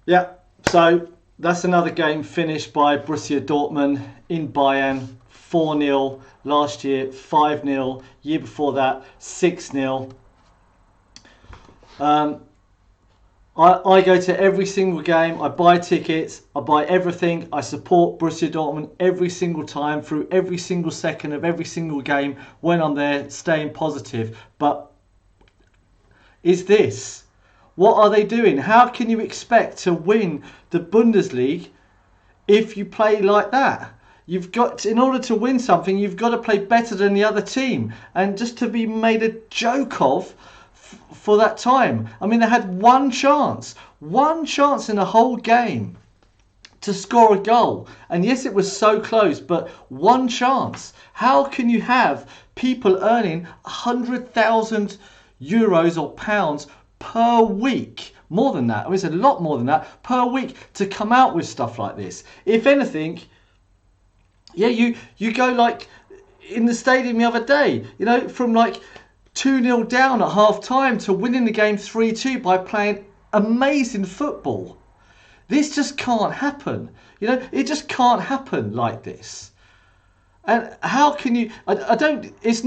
Yeah, so that's another game finished by Borussia Dortmund in Bayern, 4-0. Last year, 5-0. Year before that, 6-0. I go to every single game. I buy tickets. I buy everything. I support Borussia Dortmund every single time, through every single second of every single game when I'm there, staying positive. But what are they doing? How can you expect to win the Bundesliga if you play like that? In order to win something, you've got to play better than the other team. And just to be made a joke of for that time. I mean, they had one chance in the whole game to score a goal. And yes, it was so close, but one chance. How can you have people earning 100,000 euros or pounds per week? More than that. I mean, it's a lot more than that per week to come out with stuff like this. If anything, yeah, you go like in the stadium the other day, from like 2-0 down at half time to winning the game 3-2 by playing amazing football. This just can't happen. It just can't happen like this. And how can you... This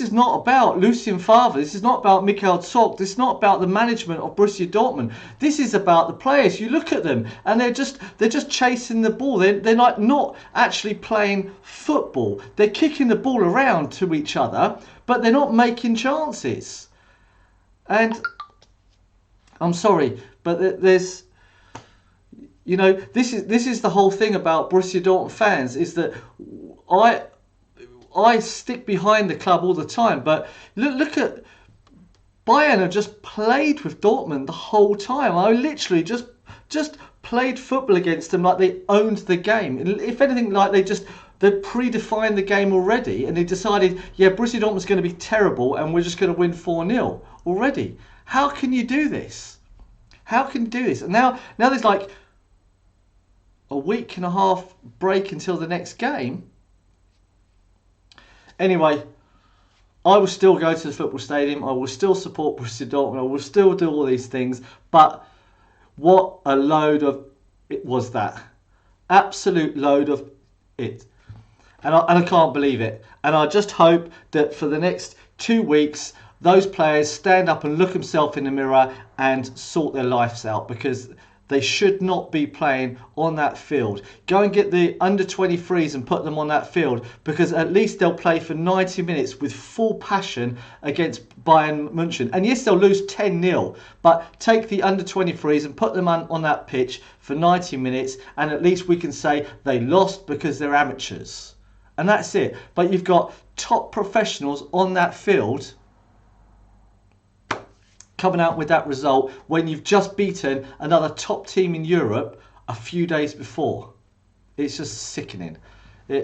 is not about Lucien Favre. This is not about Michael Zorc. This is not about the management of Borussia Dortmund. This is about the players. You look at them and they're just chasing the ball. They're like not actually playing football. They're kicking the ball around to each other, but they're not making chances. And I'm sorry, but there's... this is the whole thing about Borussia Dortmund fans, is that I stick behind the club all the time, but look at Bayern have just played with Dortmund the whole time. I literally just played football against them like they owned the game. If anything, like they predefined the game already, and they decided, yeah, Borussia Dortmund's going to be terrible and we're just going to win 4-0 already. How can you do this? How can you do this? And now there's like a week and a half break until the next game. Anyway, I will still go to the football stadium. I will still support Borussia Dortmund. I will still do all these things. But what a load of it was that. Absolute load of it. And I can't believe it. And I just hope that for the next 2 weeks, those players stand up and look themselves in the mirror and sort their lives out, because they should not be playing on that field. Go and get the under-23s and put them on that field, because at least they'll play for 90 minutes with full passion against Bayern München. And yes, they'll lose 10-0, but take the under-23s and put them on that pitch for 90 minutes, and at least we can say they lost because they're amateurs. And that's it. But you've got top professionals on that field coming out with that result when you've just beaten another top team in Europe a few days before. It's just sickening.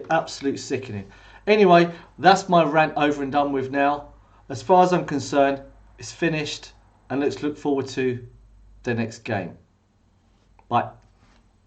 Absolute sickening. Anyway, that's my rant over and done with now. As far as I'm concerned, it's finished, and let's look forward to the next game. Bye.